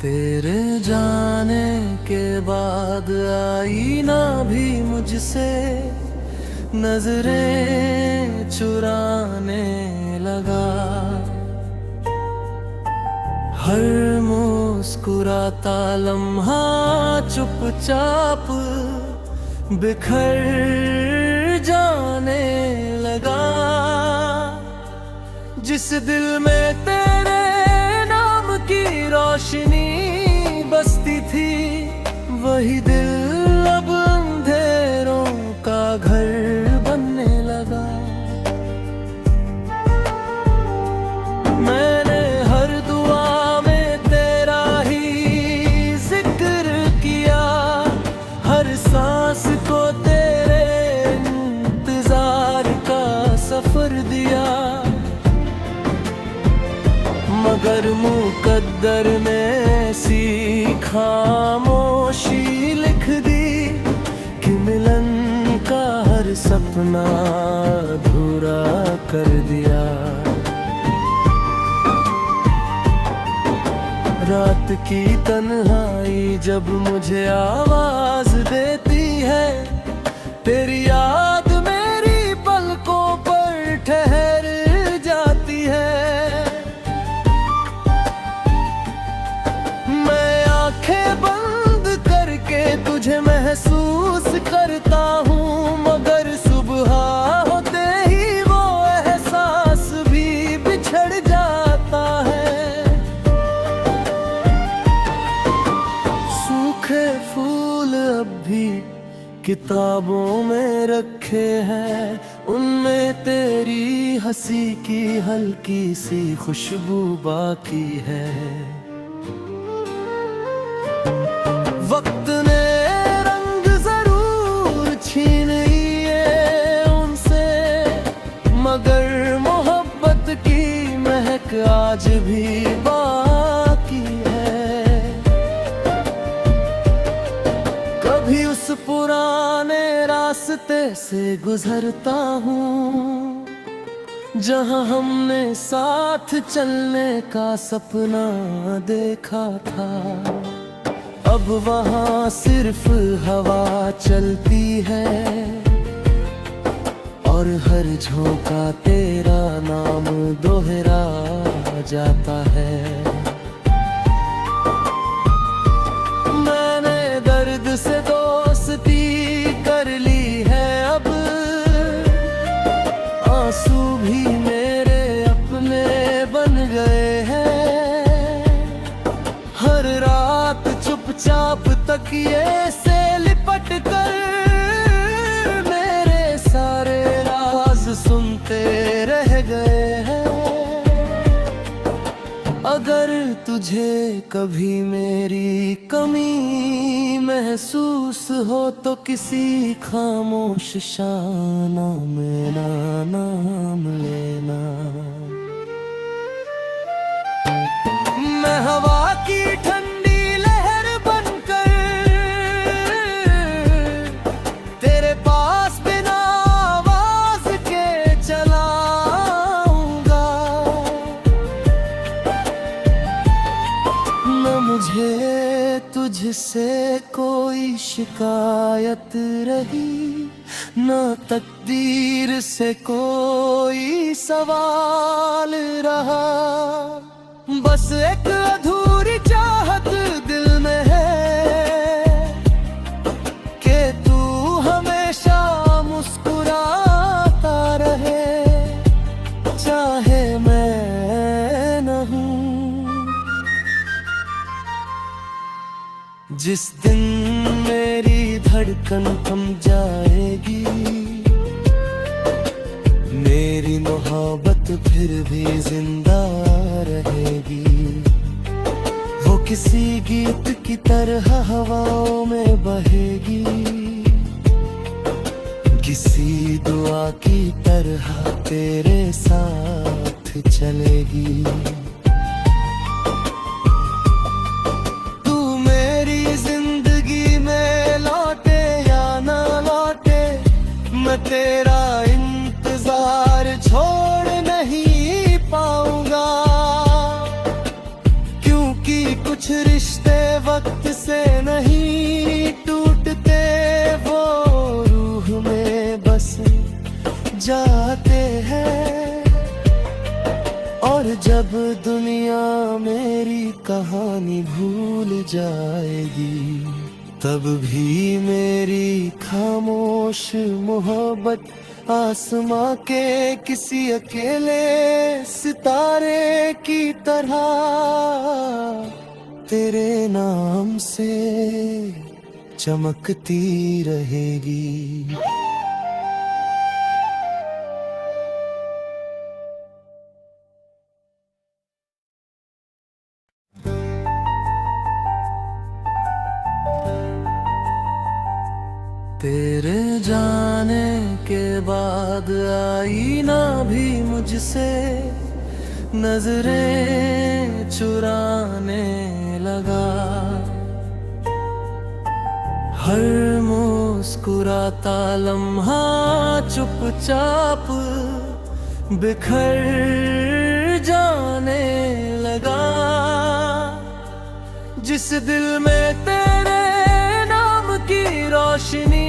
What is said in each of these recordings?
तेरे जाने के बाद आई ना भी मुझसे नजरें चुराने लगा। हर मुस्कुराता लम्हा चुपचाप बिखर जाने लगा। जिस दिल में तेरे नाम की रोशनी बसती थी, वही दिल अब अंधेरों का घर बनने लगा। मैंने हर दुआ में तेरा ही जिक्र किया, हर सांस को तेरे इंतजार का सफर दिया। मगर मुकद्दर ने ऐसी खामोशी लिख दी कि मिलन का हर सपना अधूरा कर दिया। रात की तन्हाई जब मुझे आवाज देती है, तेरी याद मेरी पलकों पर ठहर जाती है। आंखें बंद करके तुझे महसूस करता हूँ, मगर सुबह होते ही वो एहसास भी बिछड़ जाता है। सूखे फूल अब भी किताबों में रखे हैं, उनमें तेरी हंसी की हल्की सी खुशबू बाकी है। वक्त ने रंग जरूर छीन लिए उनसे, मगर मोहब्बत की महक आज भी बाकी है। कभी उस पुराने रास्ते से गुजरता हूँ, जहाँ हमने साथ चलने का सपना देखा था। अब वहाँ सिर्फ हवा चलती है और हर झोंका तेरा नाम दोहरा जाता है। मैंने दर्द से दोस्ती कर ली है, अब आंसू भी मेरे अपने बन गए हैं। हर रात चुपचाप तकिए से लिपट कर मेरे सारे राज सुनते रह गए हैं। अगर तुझे कभी मेरी कमी महसूस हो तो किसी खामोश शाना में नाम लेना। मैं हवा की ठंडी लहर बनकर तेरे पास बिना आवाज के चलाऊंगा। न मुझे तुझसे कोई शिकायत रही, न तकदीर से कोई सवाल रहा। बस एक अधूरी चाहत दिल में है कि तू हमेशा मुस्कुराता रहे, चाहे मैं न हूँ। जिस दिन मेरी धड़कन थम जाएगी, मेरी मोहब्बत फिर भी जिंदा रहेगी। वो किसी गीत की तरह हवाओं में बहेगी, किसी दुआ की तरह तेरे साथ चलेगी। तू मेरी जिंदगी में लौटे या ना लौटे, मैं तेरा इंतजार छोड़ नहीं पाऊंगा। कुछ रिश्ते जाते हैं। और जब दुनिया मेरी कहानी भूल जाएगी, तब भी मेरी खामोश मोहब्बत आसमां के किसी अकेले सितारे की तरह तेरे नाम से चमकती रहेगी। तेरे जाने के बाद आईना भी मुझसे नजरें चुराने लगा। हर मुस्कुराता लम्हा चुपचाप बिखर जाने लगा। जिस दिल में तेरे नाम की रोशनी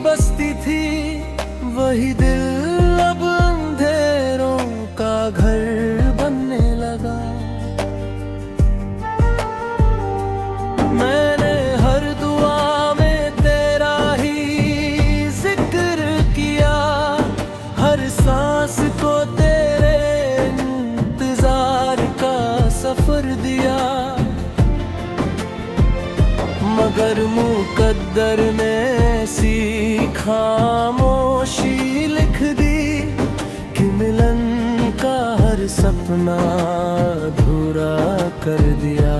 बसती थी, वही दिल अब अंधेरों का घर बनने लगा। मैंने हर दुआ में तेरा ही जिक्र किया, हर सांस को तेरे इंतजार का सफर दिया। मगर मुकद्दर ने ऐसी खामोशी लिख दी कि मिलन का हर सपना अधूरा कर दिया।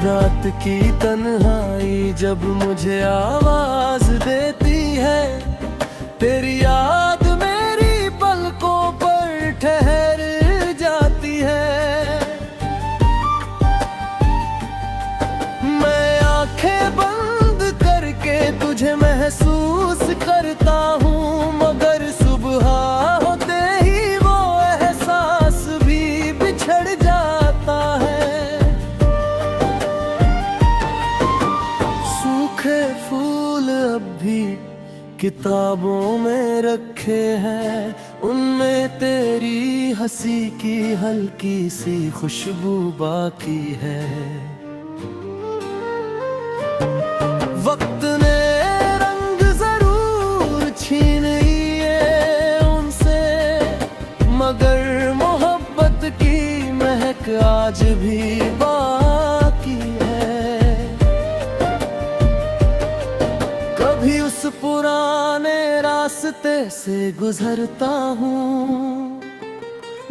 रात की तन्हाई जब मुझे आवाज देती है, तेरी याद मेरी पलकों पर ठहर जाती है। आंखें बंद करके तुझे महसूस करता हूँ, मगर सुबह होते ही वो एहसास भी बिछड़ जाता है। सूखे फूल अब भी किताबों में रखे हैं, उनमें तेरी हंसी की हल्की सी खुशबू बाकी है। वक्त ने रंग जरूर छीन लिए उनसे, मगर मोहब्बत की महक आज भी बाकी है। कभी उस पुराने रास्ते से गुजरता हूँ,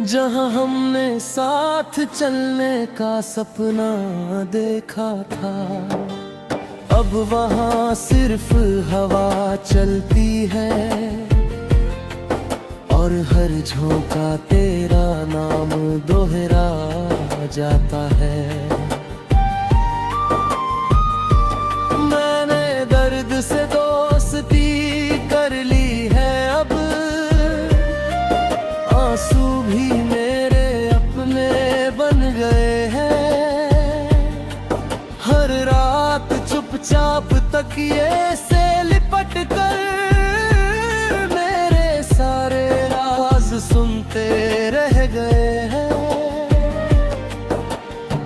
जहाँ हमने साथ चलने का सपना देखा था। अब वहाँ सिर्फ हवा चलती है, और हर झोंका तेरा नाम दोहरा जाता है। मैंने दर्द से दोस्ती कर ली है, अब आंसू भी मेरे अपने बन गए हैं। हर रात चुपचाप तकिए से लिपट कर मेरे सारे राज सुनते रह गए हैं।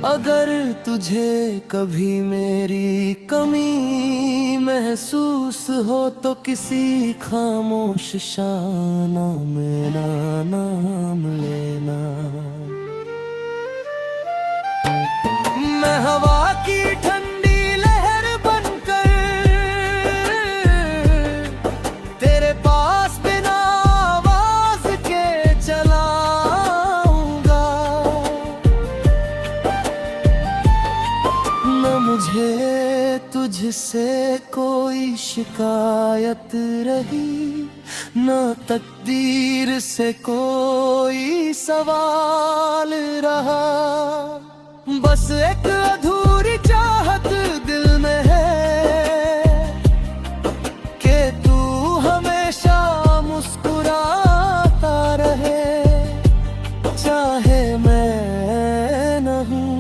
अगर तुझे कभी मेरी कमी महसूस हो, तो किसी खामोश शाना मेरा नाम लेना। मैं हवा की ठंडी लहर बनकर तेरे पास बिना आवाज के चलाऊंगा। न मुझे तुझसे कोई शिकायत रही, न तकदीर से कोई सवाल रहा। बस एक अधूरी चाहत दिल में है कि तू हमेशा मुस्कुराता रहे, चाहे मैं न हूँ।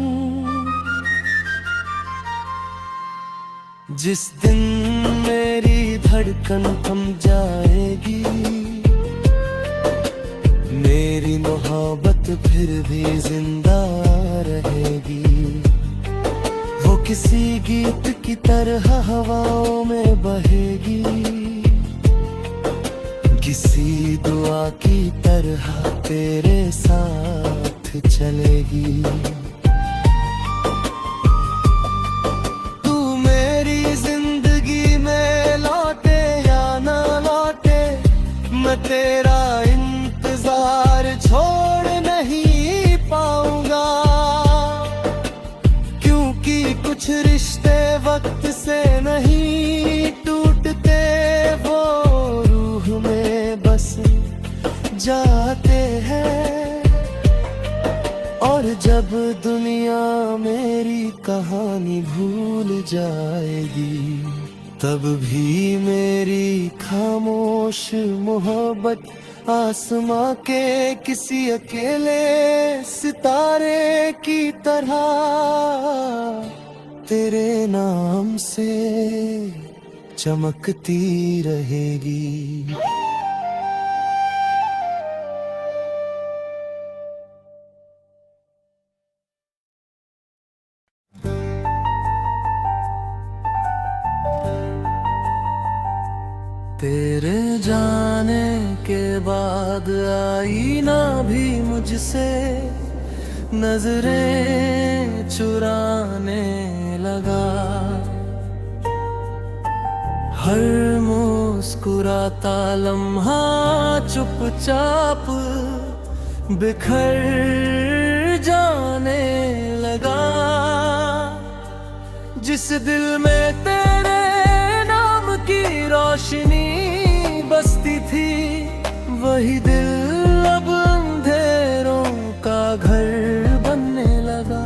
जिस दिन मेरी धड़कन थम जाएगी। मेरी मोहब्बत फिर भी जिंदा रहेगी। वो किसी गीत की तरह हवाओं में बहेगी, किसी दुआ की तरह तेरे साथ चलेगी। तू मेरी जिंदगी में लौटे या ना लौटे, मैं तेरा इंतजार छोड़ नहीं पाऊंगा। क्योंकि कुछ रिश्ते वक्त से नहीं टूटते, वो रूह में बस जाते हैं। और जब दुनिया मेरी कहानी भूल जाएगी, तब भी मेरी खामोश मोहब्बत आसमां के किसी अकेले सितारे की तरह तेरे नाम से चमकती रहेगी। तेरे जाने के बाद आईना भी मुझसे नजरें चुराने लगा। हर मुस्कुराता लम्हा चुपचाप बिखर जाने लगा। जिस दिल में तेरे नाम की रोशनी बसती थी, वही दिल अब अंधेरों का घर बनने लगा।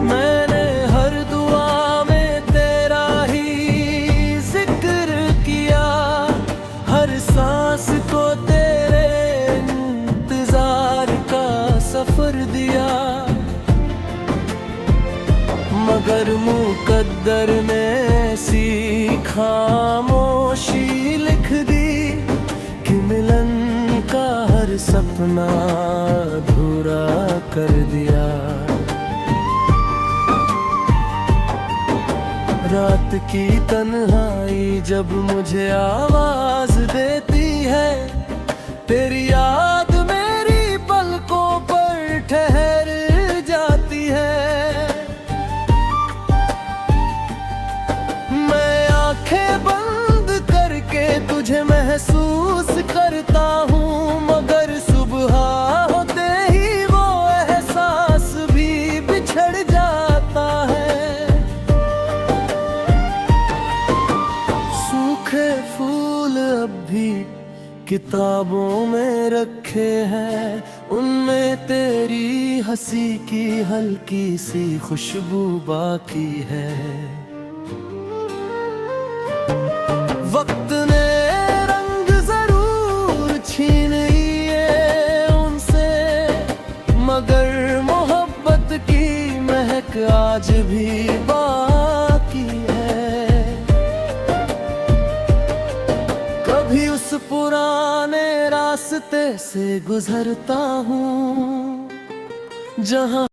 मैंने हर दुआ में तेरा ही जिक्र किया, हर सांस को तेरे इंतजार का सफर दिया। मगर मुकद्दर ने ऐसी खामोशी लिख दी कि मिलन का हर सपना अधूरा कर दिया। रात की तन्हाई जब मुझे आवाज देती है, तेरी याद मेरी पलकों पर ठहर जाती है। आंखें बंद करके तुझे महसूस करता हूँ, मगर सुबह होते ही वो एहसास भी बिछड़ जाता है। सूखे फूल अब भी किताबों में रखे हैं, उनमें तेरी हंसी की हल्की सी खुशबू बाकी है। वक्त ने रंग जरूर छीन लिए उनसे, मगर मोहब्बत की महक आज भी बाकी है। कभी उस पुराने रास्ते से गुजरता हूँ जहाँ